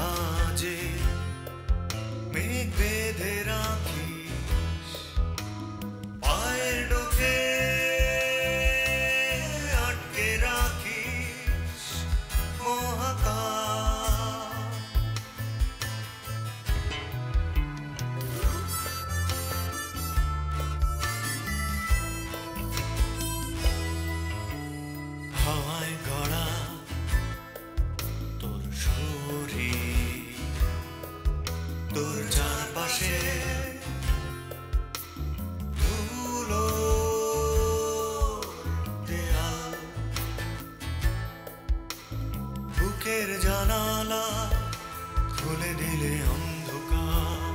ভাঁজে মেঘ বেঁধে রাখিস পায়ের ডোকে আটকে রাখিস মহাকাশ। হাওয়ায় গড়া তোর শরীর, তোর চারপাশে ধুলো দেয়াল, বুকের জানালা খুলে দিলে অন্ধকার,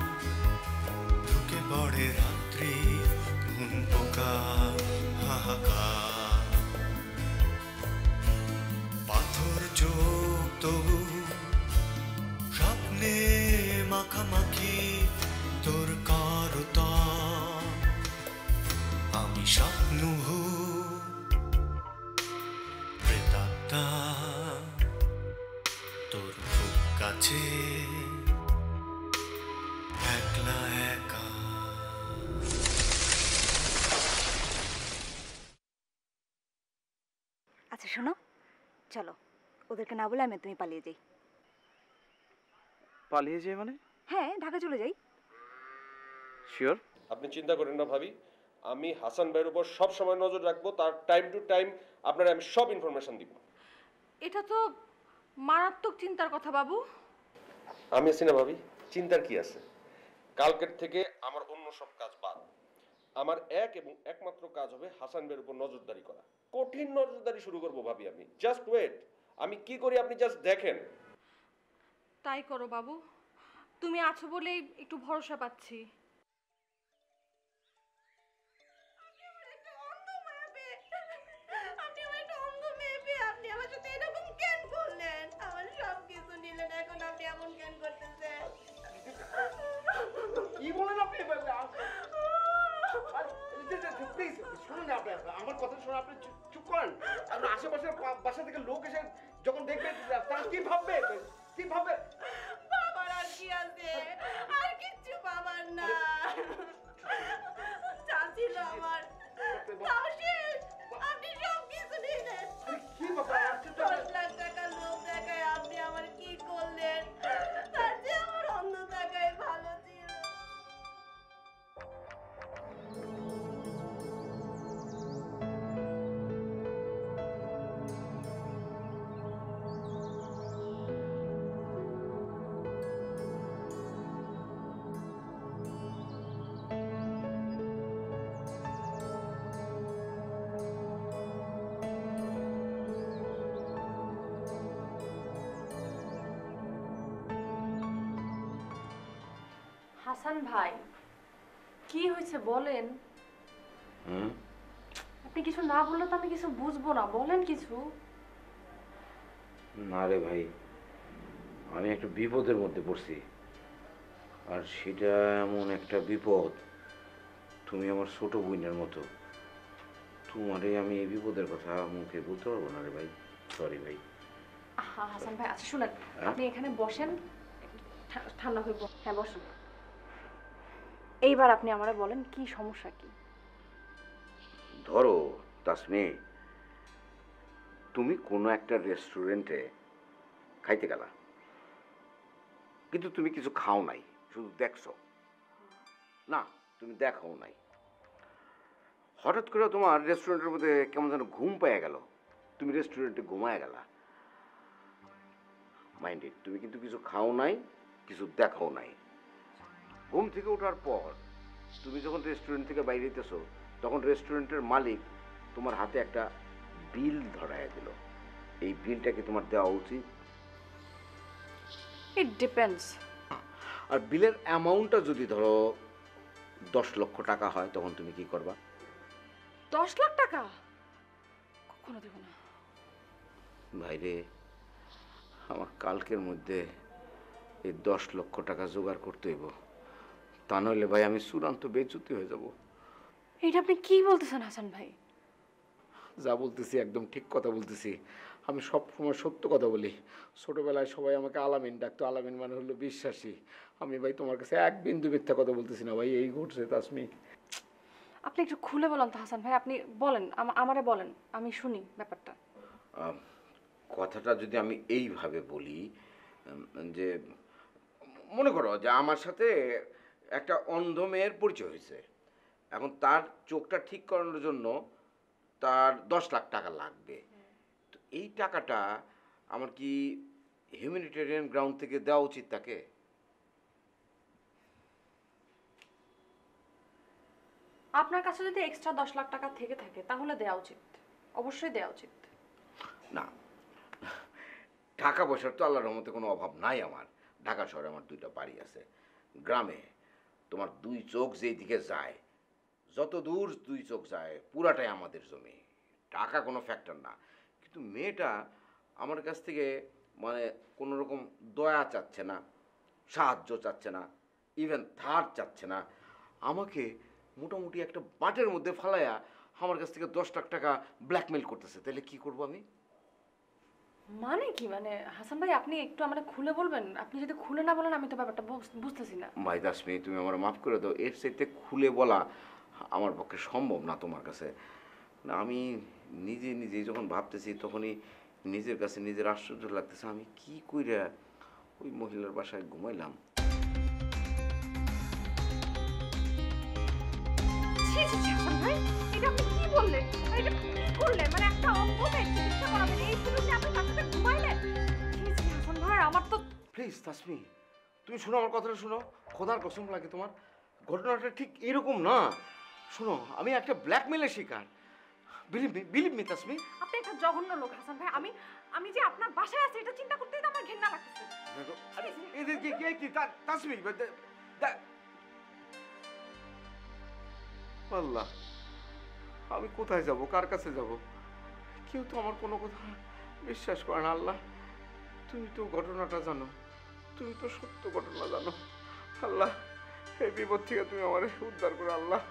ঢুকে পড়ে রাত্রি ঘুম পোকা হাহাকার। পাথর চোখ তবু স্বপ্নে মাখামাখি তোর করতাম, আমি স্বপ্ন প্রেতাত্মা তোর খুব কাছে একলা একা। আচ্ছা শোনো, চলো ওদেরকে না বলে আমি তুমি পালিয়ে যাই। পালিয়ে যাই মানে? হ্যাঁ, ঢাকা চলে যাই। শিওর? আপনি চিন্তা করেন না ভাবি, আমি হাসান ভাইয়ের উপর সব সময় নজর রাখবো, তার টাইম টু টাইম আপনারা আমি সব ইনফরমেশন দিব। এটা তো মারাত্মক চিন্তার কথা বাবু। আমি আছি না ভাবি, চিন্তার কি আছে? কালকের থেকে আমার অন্য সব কাজ বাদ। আমার এক এবং একমাত্র কাজ হবে হাসান ভাইয়ের উপর নজরদারি করা। কঠিন নজরদারি শুরু করবো ভাবি আমি। জাস্ট ওয়েট, আমি কি করি আপনি জাস্ট দেখেন। তাই করো বাবু, তুমি আছো বলেই একটু ভরসা পাচ্ছি। কি বলেন আপনি? প্লিজ শুনুন, আমার কথা শুনুন, আপনি চুপ করেন। আপনার আশেপাশের বাসা থেকে লোক এসে যখন দেখবে তারা কি ভাববে? কি ভাববে? বাবার আর কি আছে, আর কিচ্ছু বাবার না। চাচ্ছিল আমার তাও শেষ, আপনি সব কিছু নিলেন। কি ব্যাপার? 10 লাখ টাকা লোক দেখায় আপনি আমার কি করলেন? তার চেয়ে আমার অন্য টাকায় ভালো ছিল। হাসান ভাই, কি হয়েছে বলেন? আপনি কিছু না বললে তো আমি কিছু বুঝবো না, বলেন কিছু। না রে ভাই, আমি একটা বিপদের মধ্যে পড়ছি, আর সেটা এমন একটা বিপদ, তুমি আমার ছোট বোনের মতো, তোমারে আমি এই বিপদের কথা মুখে বলতে পারবো না রে ভাই, সরি ভাই। হাসান ভাই আচ্ছা শুনেন, আপনি এখানে বসেন, ঠান্ডা হইব। হ্যাঁ বসুন। এইবার আপনি আমারে বলেন কি সমস্যা কি? ধরো তাসমি, তুমি কোনো একটা রেস্টুরেন্টে খাইতে গেলা, কিন্তু তুমি কিছু খাও নাই, শুধু দেখছো। না, তুমি দেখাও নাই। হঠাৎ করে তোমার রেস্টুরেন্টের মধ্যে কেমন যেন ঘুম পেয়ে গেল, তুমি রেস্টুরেন্টে ঘুমায় গেলা। মাইন্ডেড, তুমি কিন্তু কিছু খাও নাই, কিছু দেখাও নাই। ঘুম থেকে ওঠার পর তুমি যখন রেস্টুরেন্ট থেকে বাইরে যেতেছো, তখন রেস্টুরেন্টের মালিক তোমার হাতে একটা বিল ধরায় দিল। এই বিলটা কি তোমার দেওয়া উচিত? It depends. আর বিলের অ্যামাউন্টটা যদি ধরো 10 লক্ষ টাকা হয়, তখন তুমি কি করবা? 10 লাখ টাকা কখনো দেব না। ভাইরে, আমার কালকের মধ্যে এই 10 লক্ষ টাকা জোগাড় করতে হইব, তা নইলে ভাই আমি চূড়ান্ত বেইজ্জতি হয়ে যাব। এটা আপনি কি বলতেছেন হাসান ভাই? যা বলতেছি একদম ঠিক কথা বলতেছি। আমি সব সময় সত্য কথা বলি। ছোটোবেলায় সবাই আমাকে আলামিন ডাকতো, আলামিন মানে হলো বিশ্বাসী। আমি ভাই তোমার কাছে এক বিন্দু মিথ্যা কথা বলতেছি না ভাই, এই ঘটছে তাসমি। আপনি একটু খুলে বলেন তো হাসান ভাই, আপনি বলেন, আমারে বলেন, আমি শুনি ব্যাপারটা। কথাটা যদি আমি এইভাবে বলি যে মনে করো যে আমার সাথে একটা অন্ধ মেয়ের পরিচয় হয়েছে, এখন তার চোখটা ঠিক করানোর জন্য তার 10 লাখ টাকা লাগবে। তো এই টাকাটা আমার কি হিউম্যানিটেরিয়ান গ্রাউন্ড থেকে দেওয়া উচিত তাকে? আপনার কাছে যদি এক্সট্রা 10 লাখ টাকা থেকে থাকে তাহলে দেওয়া উচিত, অবশ্যই দেওয়া উচিত। না, টাকা পয়সার তো আল্লাহর রহমতে কোনো অভাব নাই আমার। ঢাকা শহরে আমার 2টা বাড়ি আছে। গ্রামে তোমার 2 চোখ যেই দিকে যায়, যত দূর 2 চোখ যায় পুরাটাই আমাদের জমি। টাকা কোনো ফ্যাক্টর না। কিন্তু মেয়েটা আমার কাছ থেকে মানে কোনো রকম দয়া চাচ্ছে না, সাহায্য চাচ্ছে না, ইভেন ধার চাচ্ছে না। আমাকে মোটামুটি একটা বাটের মধ্যে ফালাইয়া আমার কাছ থেকে 10 লাখ টাকা ব্ল্যাকমেল করতেছে। তাহলে কি করব আমি? মানে কি, মানে হাসান ভাই আপনি একটু আমাকে খুলে বলবেন? আপনি যদি খুলে না বলেন আমি তো ব্যাপারটা বুঝতেছি না। ভাই তাসমি, তুমি আমার মাফ করে দাও। এর চাইতে খুলে বলা আমার পক্ষে সম্ভব না তোমার কাছে। না, আমি নিজেই যখন ভাবতেছি তখনই নিজের কাছে নিজের আশ্চর্য লাগতেছে। আমি কি কইরা ওই মহিলার বাসায় ঘুমাইলাম? ছি ছি ছি হাসান ভাই, এটা আপনি কি বললেন? এটা কি করলেন? মানে একটা অন্ধ মেয়ে চিকিৎসা করাবেন এই সুযোগে আপনি তার সাথে ঘুমাইলেন? ছি ছি হাসান ভাই, আমার তো প্লিজ তাসমি, তুমি শোনো আমার কথাটা শোনো। খোদার কসম লাগে তোমার, ঘটনাটা ঠিক এরকম না। শোনো, আমি একটা ব্ল্যাকমেলের শিকার। Believe me Tasmi. আপনি একটা জঘন্য লোক হাসান ভাই। আমি যে আপনার বাসায় আছি এটা চিন্তা করতেই তো আমার ঘৃণা লাগতেছে। তাসমি, আল্লাহ, আমি কোথায় যাব, কার কাছে যাব? কেউ তো আমার কোনো কথা বিশ্বাস করে না। আল্লাহ, তুমি তো ঘটনাটা জানো, তুমি তো সত্য ঘটনা জানো। আল্লাহ, এই বিপদ থেকে তুমি আমার উদ্ধার করো আল্লাহ।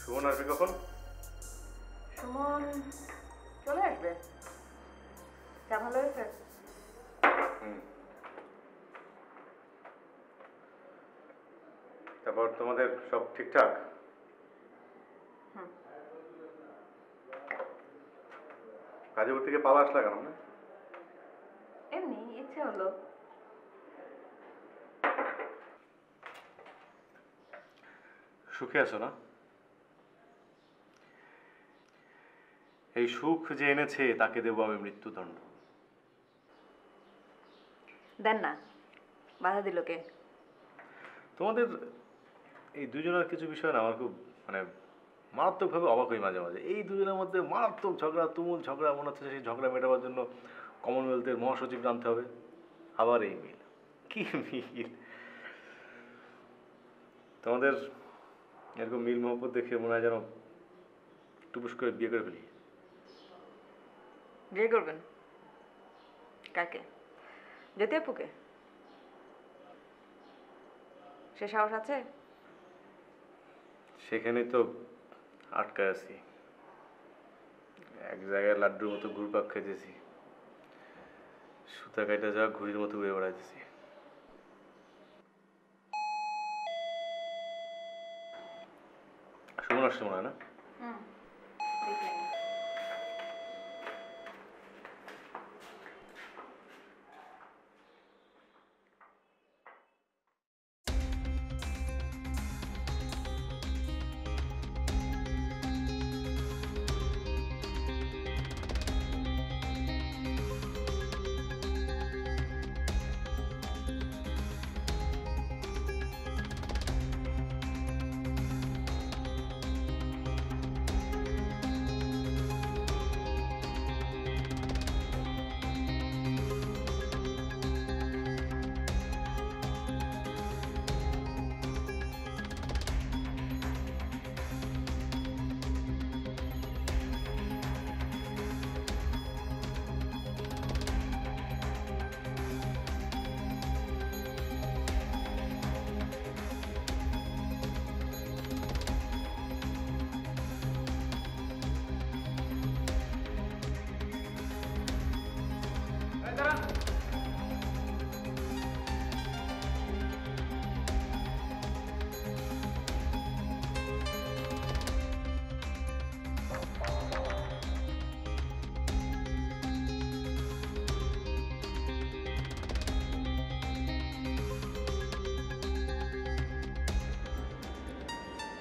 সুমন আসবে কখন? সুমন চলে আসবে। চা ভালো হয়েছে? তোমাদের সব ঠিকঠাক? গাজীপুর থেকে পালা আসলা কেন? না এমনি ইচ্ছে হলো। সুখে আছো না? এই সুখ যে এনেছে তাকে দেবো আমি মৃত্যুদণ্ড। দেন না, বাধা দিল কে? তোমাদের এই দুজনের কিছু বিষয় না আমার খুব মানে মারাত্মকভাবে অবাক হই মাঝে মাঝে। এই দুজনের মধ্যে মারাত্মক ঝগড়া, তুমুল ঝগড়া, মনে হচ্ছে সেই ঝগড়া মেটাবার জন্য কমনওয়েলথের মহাসচিব জানতে হবে। আবার এই মিল, কি মিল! তোমাদের এরকম মিল মহব্বত দেখে মনে হয় যেন টুপুস করে বিয়ে করে ফেলি। বিয়ে করবেন? কাকে? জ্যোতি আপুকে? সে সাহস আছে? সেখানেই তো আটকায় আছি। এক জায়গায় লাড্ডুর মতো ঘুরপাক খেতেছি, সুতা কাটা যাওয়া ঘুড়ির মতো উড়ে বেড়াইতেছি। সুমন আসছে মনে হয় না?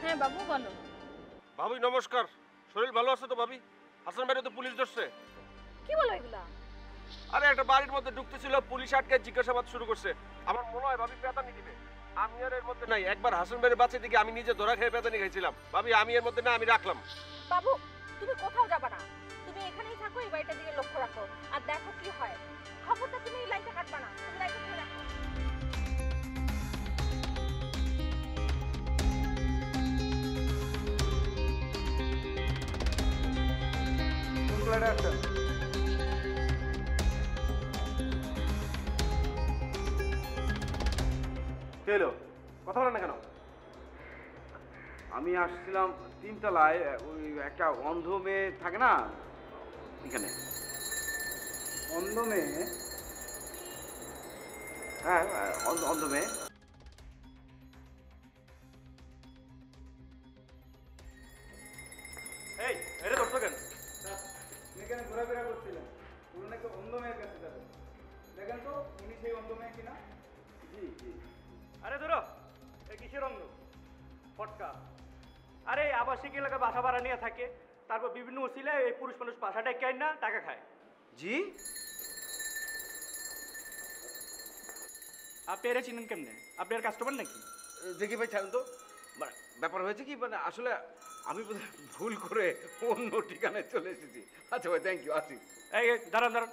হ্যাঁ বাবু বলো। ভাবি নমস্কার। শরীর ভালো আছে তো ভাবি? হাসান ভাইরে তো পুলিশ ধরছে। কি বলো এগুলা? আরে একটা বাড়ির মধ্যে ঢুকতেছিল, পুলিশ আটকে জিজ্ঞাসাবাদ শুরু করছে। আমার মনে হয় ভাবি পেতানি দিবে। আমি আর এর মধ্যে নাই। একবার হাসান ভাইয়ের বাচ্চা দিকে আমি নিজে ধরা খেয়ে পেতানি খাইছিলাম। ভাবি আমি এর মধ্যে না, আমি রাখলাম। বাবু তুমি কোথাও যাবা না, তুমি এখানেই থাকো, এই বাড়িটার দিকে লক্ষ্য রাখো আর দেখো কি হয়। খবরটা তুমি এই লাইনটা কাটবা না, তুমি লাইনটা ধরে রাখো। কোন ফ্ল্যাটে আসছেন? কে এলো? কথা বলেন না কেন? আমি আসছিলাম তিনতলায়, ওই একটা অন্ধ মেয়ে থাকে না এখানে। অন্ধ মেয়ে? হ্যাঁ, অন্ধ মেয়ে। এই এটা ধরছো কেন? এখানে ঘোরাফেরা করছিলেন, উনি নাকি অন্ধ মেয়ের কাছে যাবেন। দেখেন তো উনি সেই অন্ধ মেয়ে কিনা। জি জি। আরে ধরো এ কিসের অন্ধ? ফটকা। আরে আবাসিক এলাকায় বাসা ভাড়া নিয়ে থাকে, তারপর বিভিন্ন ওসিলায় এই পুরুষ মানুষ বাসাটায় কেন না টাকা খায়। জি? আপনি এরা চিনেন কেমনে? আপনি আর কাস্টমার নাকি? দেখি ভাই, ছাড়ুন তো। মানে ব্যাপার হয়েছে কি, মানে আসলে আমি বোধহয় ভুল করে অন্য ঠিকানায় চলে এসেছি। আচ্ছা ভাই, থ্যাংক ইউ, আসি। এই দাঁড়ান দাঁড়ান।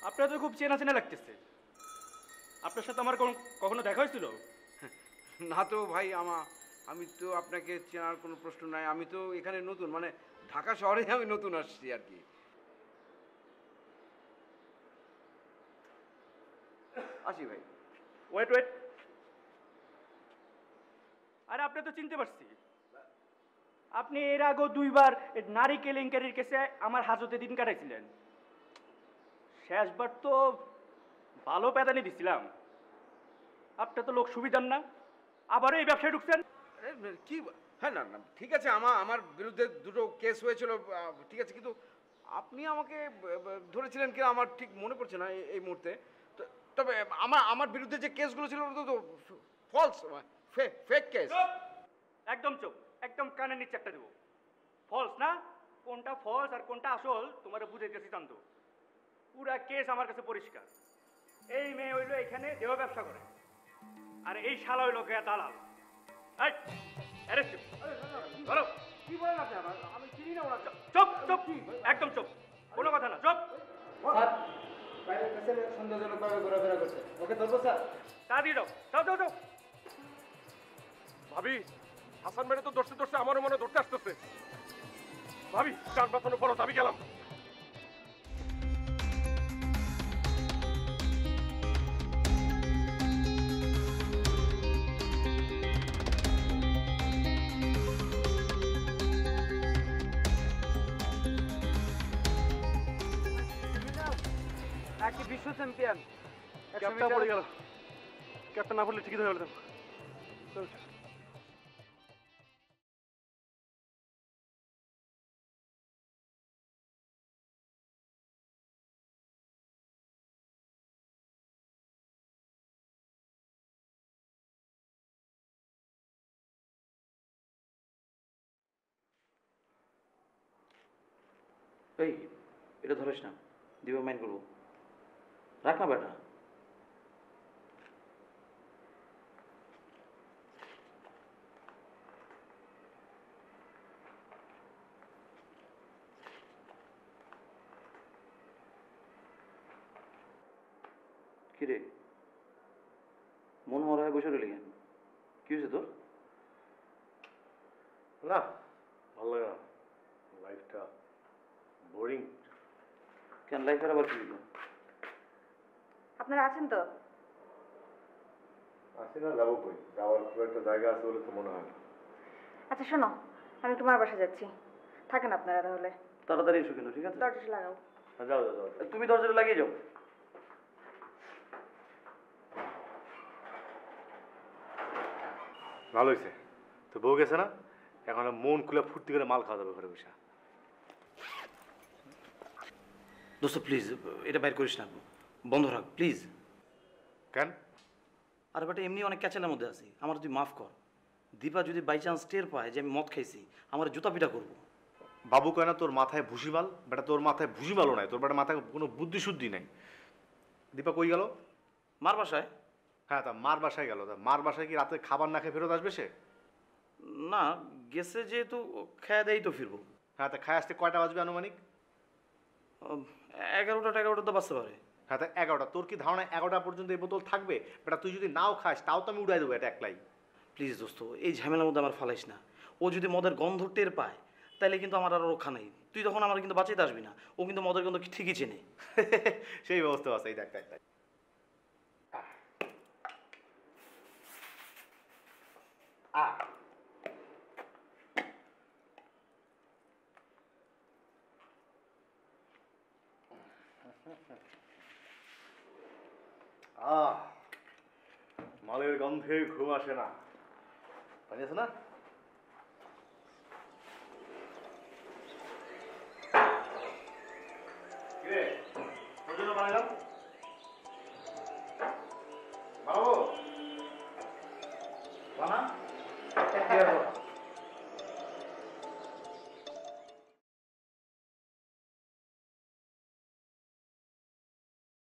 আপনার তো খুব চেনা চেনা লাগতেছে। আপনার সাথে আমার কখনো দেখা হয়েছিল? না তো ভাই, আমি তো আপনাকে চেনার কোনো প্রশ্ন নাই। আমি তো এখানে নতুন, মানে ঢাকা শহরে আমি নতুন আসছি আর কি। আসি ভাই। Wait wait. আরে আপনি তো চিনতে পারছি। আপনি এর আগেও 2বার নারী কেলেঙ্কারির কেসে আমার হাজতে দিন কাটাইছিলেন। শেষবার তো ভালো পেদানি দিছিলাম, আপনার তো লোক সুবিধার না, আবারও এই ব্যবসায় ঢুকছেন। আরে কি হ্যাঁ না না ঠিক আছে, আমার বিরুদ্ধে দুটো কেস হয়েছিল, ঠিক আছে, কিন্তু আপনি আমাকে ধরেছিলেন কি আমার ঠিক মনে পড়ছে না এই মুহূর্তে। তবে আমার বিরুদ্ধে যে কেসগুলো ছিল ওটা তো ফলস, ফেক কেস। একদম চুপ, একদম কানের নিচে একটা দেবো। ফলস না, কোনটা ফলস আর কোনটা আসল তোমার বুঝাইতেছি জানতো। পুরা কেস আমার কাছে পরিষ্কার। এই মেয়ে হইলো এখানে দেহ ব্যবসা করে, আর এই শালা হইলো গিয়া দালাল। এই, arrest him। ধরো। কি বলেন আপনি? আমি চিনি না ওরা। চুপ চুপ, একদম চুপ, কোনো কথা না, চুপ। স্যার বাইরের কাছে সন্দেহজনকভাবে ঘোরাফেরা করছে, ওকে ধরবো স্যার? তা দিয়ে দাও, যাও যাও যাও। ভাবি, হাসান মেরে তো ধরতে ধরতে আমারও মনে ধরতে আসতেছে। ভাবি, চার বাঁচানো ফরজ, আমি গেলাম। একটি বিশ্ব চ্যাম্পিয়ন। ক্যাপটা পড়ে গেল, ক্যাপটা না পড়লে ঠিকই ধরে গেল। এই এটা ধরিস না, দিবে মাইন্ড করবো, রাখ না বেটা। কিরে মন মরা হয়ে বসে রইলি কেন? কি হয়েছে তোর? না, ভালো লাগে না, লাইফটা বোরিং। কেন লাইফের আবার কি হলো? আপনারা আছেন তো? আসি না, যাবো কই? যাওয়ার খুব একটা জায়গা আছে বলে তো মনে হয় না। আচ্ছা শোনো, আমি একটু মার বাসা যাচ্ছি, থাকেন আপনারা তাহলে। তাড়াতাড়ি এসো কিন্তু, ঠিক আছে? দরজাটা লাগাও। যাও যাও যাও। তুমি দরজাটা লাগিয়ে যাও। ভালো হয়েছে তো, বউ গেছে না, এখন মন খুলে ফুর্তি করে মাল খাওয়া যাবে ঘরে বসে। দোস্ত প্লিজ এটা বাইর করিস না, বন্ধ রাখ প্লিজ। কেন? আর বেটা এমনি অনেক ক্যাচেলের মধ্যে আছি, আমার তুই মাফ কর। দীপা যদি বাই চান্স টের পায় যে আমি মদ খাইছি, আমার জুতা পিটা করবো। বাবু কয় না তোর মাথায় ভুসিমাল? বেটা তোর মাথায় ভুসিমালও নাই, তোর বেটা মাথায় কোনো বুদ্ধি শুদ্ধি নাই। দীপা কই গেল? মার বাসায়। হ্যাঁ, তা মার বাসায় গেল, তা মার বাসায় কি রাতে খাবার না খেয়ে ফেরত আসবে সে? না গেছে যেহেতু খেয়ে দেয় তো ফিরবো। হ্যাঁ, তা খায় আসতে কয়টা বাজবে আনুমানিক? 11টা তো বাঁচতে পারে। হ্যাঁ, তা 11টা। তোর কি ধারণা 11টা পর্যন্ত এই বোতল থাকবে? বেটা তুই যদি নাও খাস তাও তো আমি উড়াই দেবো এটা একলাই। প্লিজ দোস্ত এই ঝামেলার মধ্যে আমার ফালাইস না। ও যদি মদের গন্ধ টের পায় তাহলে কিন্তু আমার আর রক্ষা নাই। তুই তখন আমার কিন্তু বাঁচাইতে আসবি না। ও কিন্তু মদের গন্ধ ঠিকই চেনে। সেই ব্যবস্থা আছে, এই দেখ দেখ দেখ। মালের গন্ধে ঘুম আসে না, পানি আছে না?